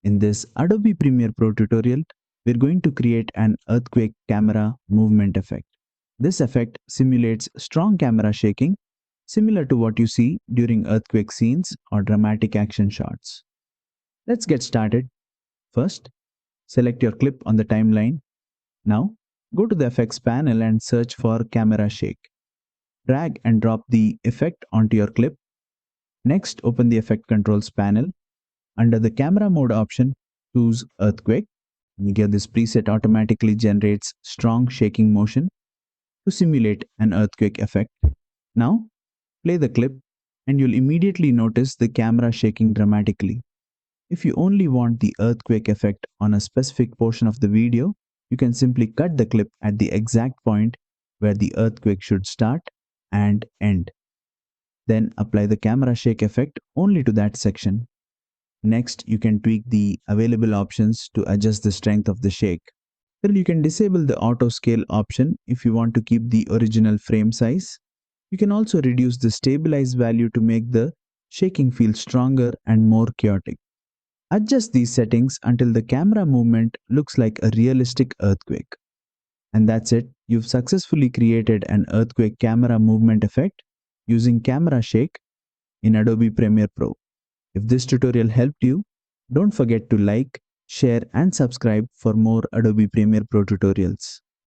In this Adobe Premiere Pro tutorial, we're going to create an earthquake camera movement effect. This effect simulates strong camera shaking, similar to what you see during earthquake scenes or dramatic action shots. Let's get started. First, select your clip on the timeline. Now, go to the effects panel and search for camera shake. Drag and drop the effect onto your clip. Next, open the effect controls panel. Under the camera mode option, choose earthquake. Here this preset automatically generates strong shaking motion to simulate an earthquake effect. Now, play the clip and you'll immediately notice the camera shaking dramatically. If you only want the earthquake effect on a specific portion of the video, you can simply cut the clip at the exact point where the earthquake should start and end. Then apply the camera shake effect only to that section. Next, you can tweak the available options to adjust the strength of the shake. You can disable the auto scale option if you want to keep the original frame size. You can also reduce the stabilize value to make the shaking feel stronger and more chaotic. Adjust these settings until the camera movement looks like a realistic earthquake. And that's it. You've successfully created an earthquake camera movement effect using camera shake in Adobe Premiere Pro. If this tutorial helped you, don't forget to like, share and subscribe for more Adobe Premiere Pro tutorials.